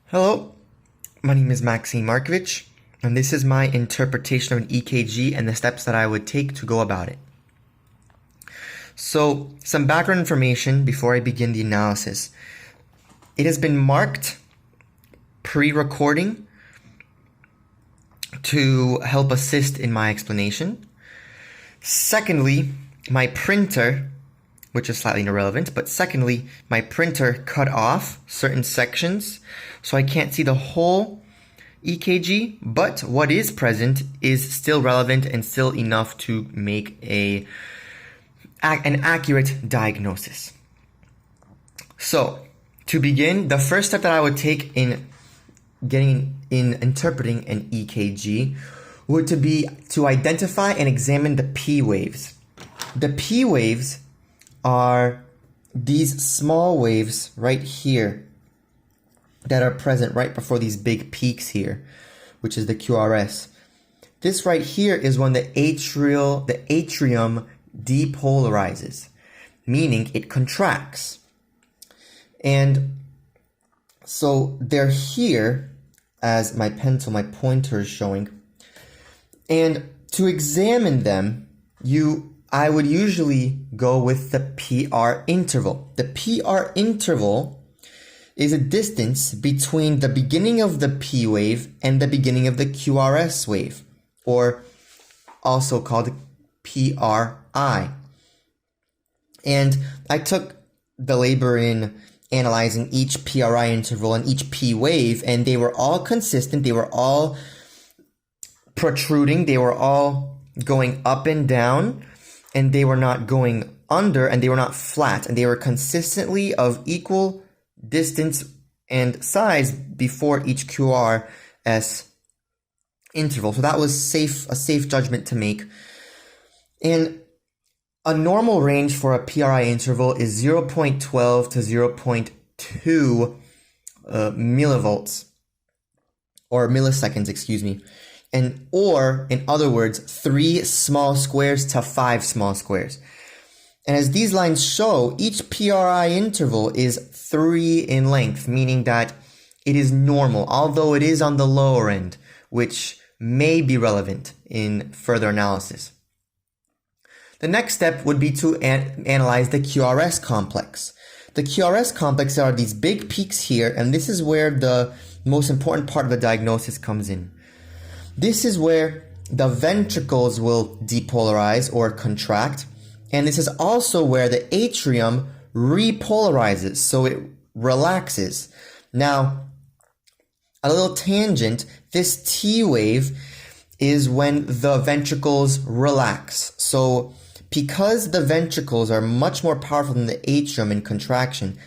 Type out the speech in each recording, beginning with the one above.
Hello, my name is Maxime Markovich, and this is my interpretation of an EKG and the steps that I would take to go about it. So, some background information before I begin the analysis. It has been marked pre-recording to help assist in my explanation. Secondly, my printer, which is slightly irrelevant, but secondly, my printer cut off certain sections, so I can't see the whole EKG, but what is present is still relevant and still enough to make an accurate diagnosis. So, to begin, the first step that I would take in interpreting an EKG would be to identify and examine the P waves. The P waves are these small waves right here that are present right before these big peaks here, which is the QRS. This right here is when the atrium depolarizes, meaning it contracts. And so they're here, as my pointer is showing. And to examine them, I would usually go with the PR interval. The PR interval is a distance between the beginning of the P wave and the beginning of the QRS wave, or also called PRI. And I took the labor in analyzing each PRI interval and each P wave, and they were all consistent, they were all protruding, they were all going up and down, and they were not going under, and they were not flat, and they were consistently of equal distance and size before each QRS interval. So that was a safe judgment to make. And a normal range for a PRI interval is 0.12 to 0.2 millivolts, or milliseconds, excuse me. Or in other words, 3 small squares to 5 small squares. And as these lines show, each PRI interval is 3 in length, meaning that it is normal, although it is on the lower end, which may be relevant in further analysis. The next step would be to analyze the QRS complex. The QRS complex are these big peaks here, and this is where the most important part of the diagnosis comes in. This is where the ventricles will depolarize or contract, and this is also where the atrium repolarizes, so it relaxes. Now, a little tangent, this T wave is when the ventricles relax. So because the ventricles are much more powerful than the atrium in contraction,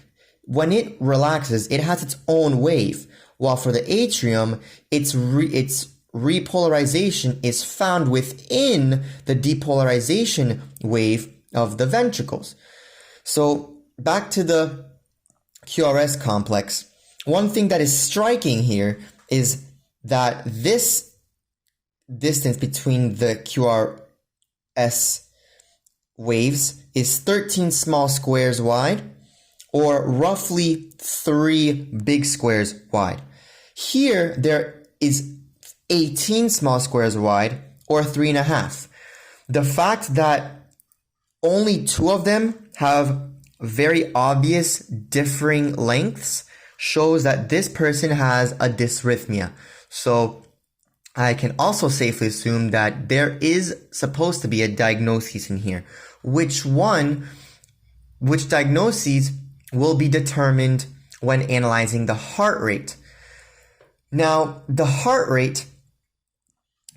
when it relaxes, it has its own wave, while for the atrium, its repolarization is found within the depolarization wave of the ventricles. So back to the QRS complex. One thing that is striking here is that this distance between the QRS waves is 13 small squares wide, or roughly 3 big squares wide. Here there is 18 small squares wide, or 3.5. The fact that only 2 of them have very obvious differing lengths shows that this person has a dysrhythmia. So I can also safely assume that there is supposed to be a diagnosis in here. Which diagnoses will be determined when analyzing the heart rate. Now, the heart rate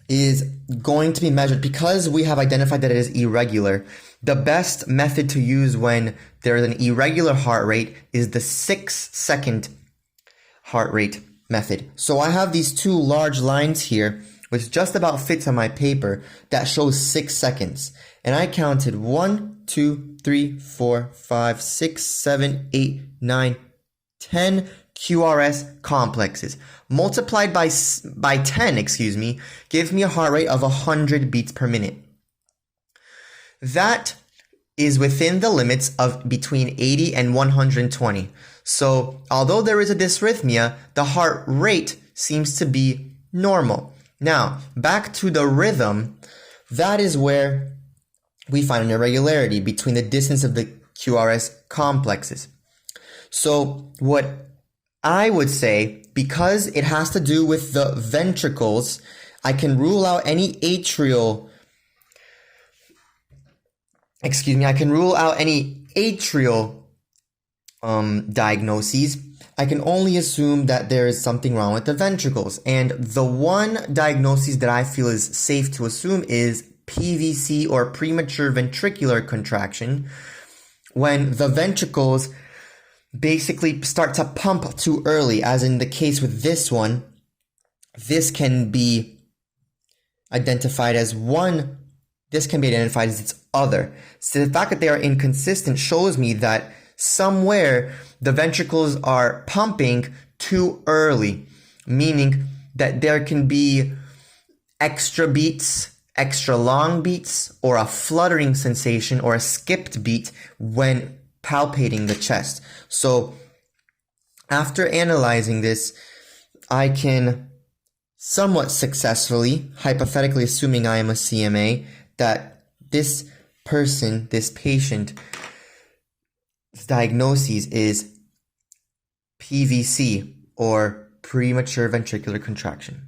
is going to be measured because we have identified that it is irregular. The best method to use when there is an irregular heart rate is the 6-second heart rate method. So I have these 2 large lines here, which just about fits on my paper, that shows 6 seconds. And I counted 1, 2, 3, 4, 5, 6, 7, 8, 9, 10 QRS complexes. Multiplied by 10, gives me a heart rate of 100 beats per minute. That is within the limits of between 80 and 120. So although there is a dysrhythmia, the heart rate seems to be normal. Now, back to the rhythm, that is where we find an irregularity between the distance of the QRS complexes. So what I would say, because it has to do with the ventricles, I can rule out any atrial diagnoses. I can only assume that there is something wrong with the ventricles. And the one diagnosis that I feel is safe to assume is PVC, or premature ventricular contraction, when the ventricles basically start to pump too early, as in the case with this one. This can be identified as its other. So the fact that they are inconsistent shows me that somewhere the ventricles are pumping too early, meaning that there can be extra beats, extra long beats, or a fluttering sensation or a skipped beat when palpating the chest. So after analyzing this, I can somewhat successfully, hypothetically assuming I am a CMA, that this patient's diagnosis is PVC, or premature ventricular contraction.